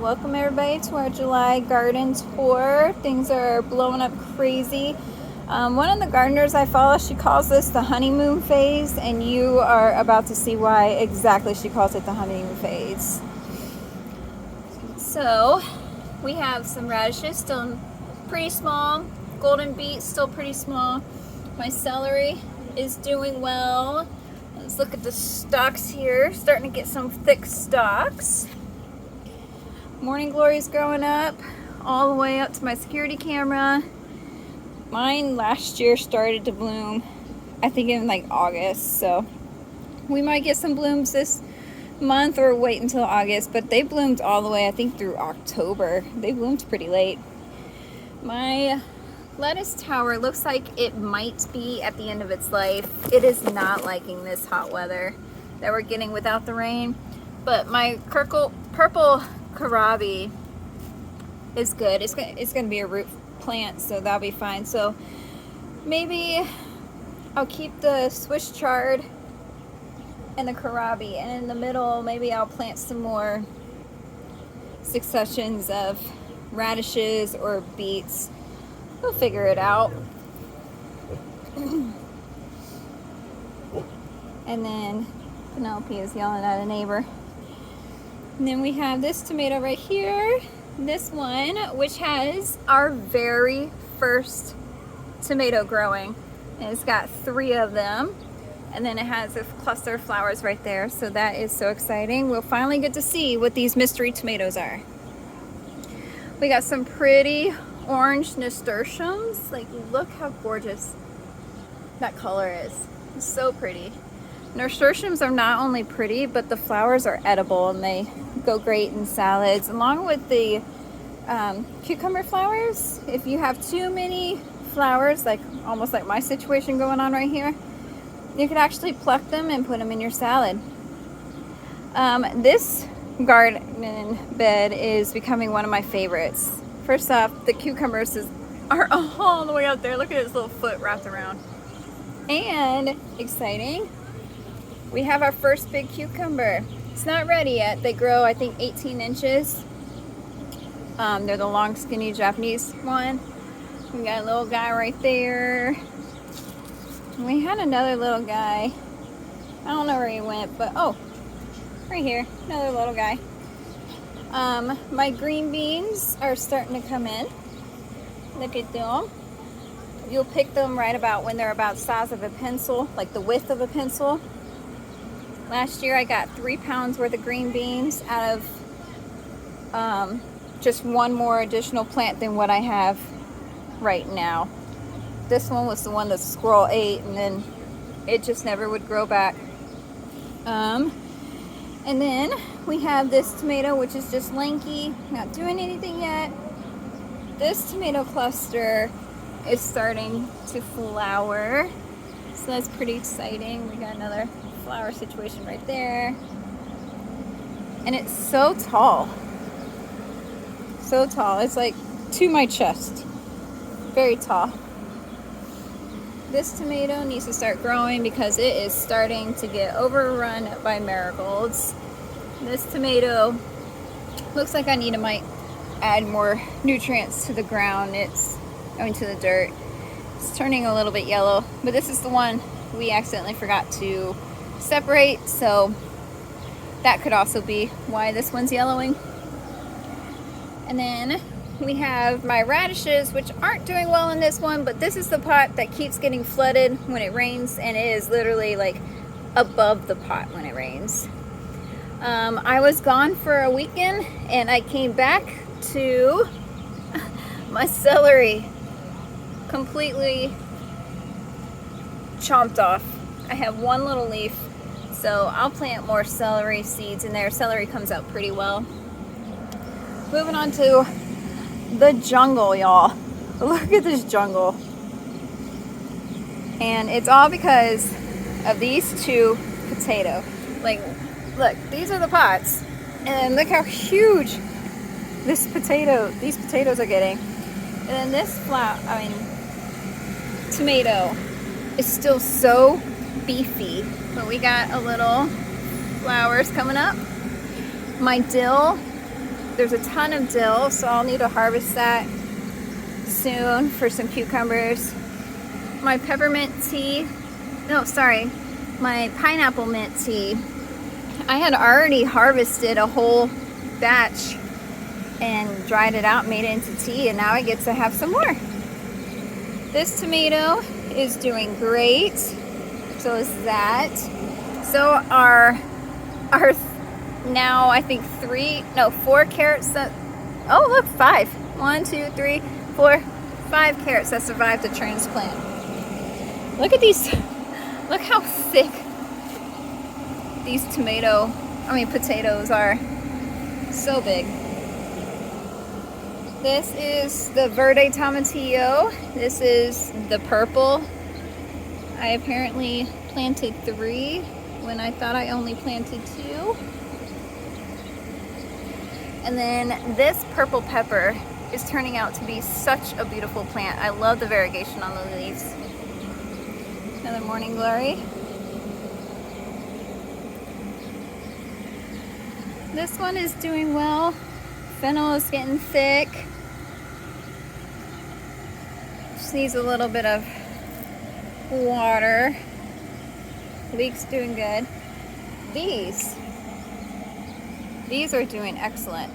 Welcome everybody to our July garden tour. Things are blowing up crazy. One of the gardeners I follow, she calls this the honeymoon phase, and you are about to see why exactly she calls it the honeymoon phase. So we have some radishes, still pretty small. Golden beet, still pretty small. My celery is doing well. Let's look at the stalks here. Starting to get some thick stalks. Morning glory's growing up all the way up to my security camera. Mine last year started to bloom, I think in like August, so we might get some blooms this month or wait until August, but they bloomed all the way, I think, through October. They bloomed pretty late. My lettuce tower looks like it might be at the end of its life. It is not liking this hot weather that we're getting without the rain, but my purple kohlrabi is good. It's gonna be a root plant, so that'll be fine. So maybe I'll keep the Swiss chard and the kohlrabi, and in the middle maybe I'll plant some more successions of radishes or beets. We'll figure it out. And then Penelope is yelling at a neighbor. And then we have this tomato right here, this one, which has our very first tomato growing. And it's got 3 of them. And then it has a cluster of flowers right there. So that is so exciting. We'll finally get to see what these mystery tomatoes are. We got some pretty orange nasturtiums. Like, look how gorgeous that color is. It's so pretty. Nasturtiums are not only pretty, but the flowers are edible and they go great in salads, along with the cucumber flowers. If you have too many flowers, like almost like my situation going on right here, you could actually pluck them and put them in your salad. This garden bed is becoming one of my favorites. First off, the cucumbers are all the way up there. Look at his little foot wrapped around. And exciting, we have our first big cucumber. It's not ready yet. They grow, I think, 18 inches. They're the long, skinny Japanese one. We got a little guy right there. We had another little guy. I don't know where he went, but oh, right here, another little guy. My green beans are starting to come in. Look at them. You'll pick them right about when they're about the size of a pencil, like the width of a pencil. Last year I got 3 pounds worth of green beans out of just one more additional plant than what I have right now. This one was the one that the squirrel ate, and then it just never would grow back. And then we have this tomato, which is just lanky, not doing anything yet. This tomato cluster is starting to flower, so that's pretty exciting. We got another flower situation right there, and it's so tall, it's like to my chest, very tall. This tomato needs to start growing because it is starting to get overrun by marigolds. This tomato looks like I might add more nutrients to the ground. It's going to the dirt. It's turning a little bit yellow, but this is the one we accidentally forgot to separate, so that could also be why this one's yellowing. And then we have my radishes, which aren't doing well in this one, but this is the pot that keeps getting flooded when it rains, and it is literally like above the pot when it rains. I was gone for a weekend and I came back to my celery completely chomped off. I have one little leaf, so I'll plant more celery seeds in there. Celery comes out pretty well. Moving on to the jungle, y'all. Look at this jungle. And it's all because of these 2 potatoes. Like, look, these are the pots, and look how huge these potatoes are getting. And then this tomato is still so beefy, but we got a little flowers coming up. My dill there's a ton of dill, so I'll need to harvest that soon for some cucumbers. My peppermint tea, no, sorry, my pineapple mint tea. I had already harvested a whole batch and dried it out, made it into tea, and now I get to have some more. This tomato is doing great. So is that. So our now I think 4 carrots that, oh look, 5. 1, 2, 3, 4, 5 carrots that survived the transplant. Look at these, look how thick these potatoes are. So big. This is the verde tomatillo. This is the purple. I apparently planted 3 when I thought I only planted 2. And then this purple pepper is turning out to be such a beautiful plant. I love the variegation on the leaves. Another morning glory. This one is doing well. Fennel is getting thick. Just needs a little bit of water. Leek's doing good. These are doing excellent.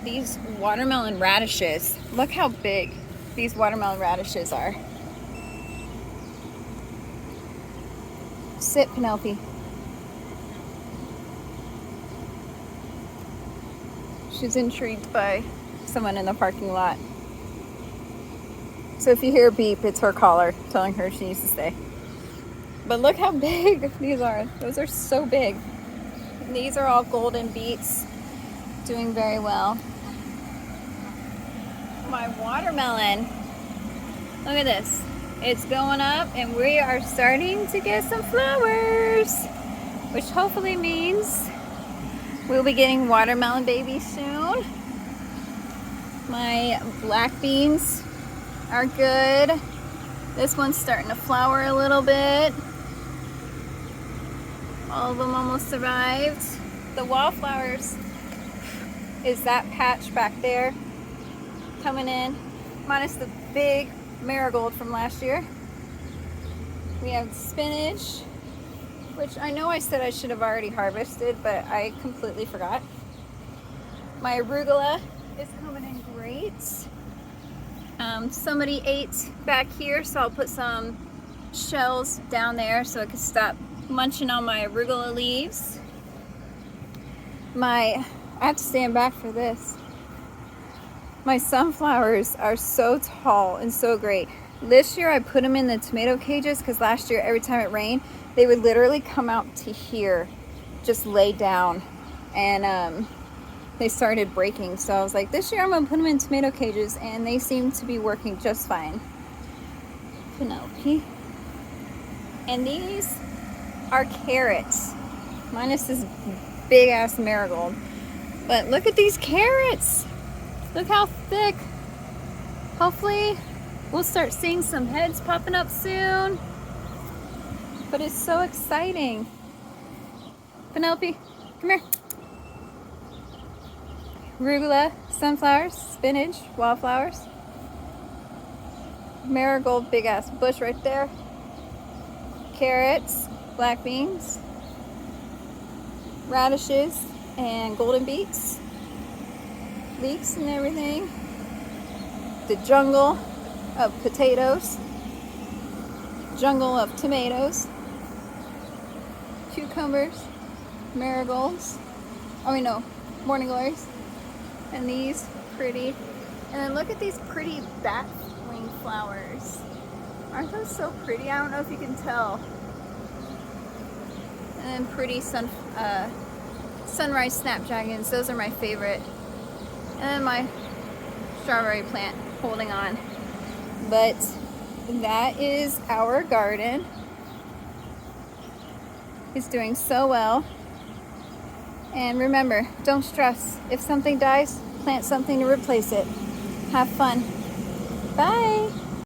These watermelon radishes, look how big these watermelon radishes are. Sit, Penelope. She's intrigued by someone in the parking lot. So if you hear a beep, it's her caller telling her she needs to stay. But look how big these are. Those are so big. And these are all golden beets, doing very well. My watermelon, look at this. It's going up and we are starting to get some flowers, which hopefully means we'll be getting watermelon babies soon. My black beans are good. This one's starting to flower a little bit. All of them almost survived. The wallflowers is that patch back there coming in, minus the big marigold from last year. We have spinach, which I know I said I should have already harvested, but I completely forgot. My arugula is coming in great. Somebody ate back here, so I'll put some shells down there so it can stop munching on my arugula leaves. I have to stand back for this. My sunflowers are so tall and so great. This year I put them in the tomato cages because last year every time it rained, they would literally come out to here, just lay down, and they started breaking. So I was like, this year I'm gonna put them in tomato cages, and they seem to be working just fine. Penelope. And these are carrots, minus this big ass marigold. But look at these carrots. Look how thick. Hopefully we'll start seeing some heads popping up soon. But it's so exciting. Penelope, come here. Arugula, sunflowers, spinach, wildflowers. Marigold, big ass bush right there. Carrots, black beans, radishes, and golden beets. Leeks and everything. The jungle of potatoes. Jungle of tomatoes. Cucumbers, marigolds. Oh, wait, no, morning glories. And these pretty. And then look at these pretty bat wing flowers. Aren't those so pretty? I don't know if you can tell. And then pretty sunrise snapdragons. Those are my favorite. And then my strawberry plant holding on. But that is our garden. It's doing so well. And remember, don't stress. If something dies, plant something to replace it. Have fun. Bye.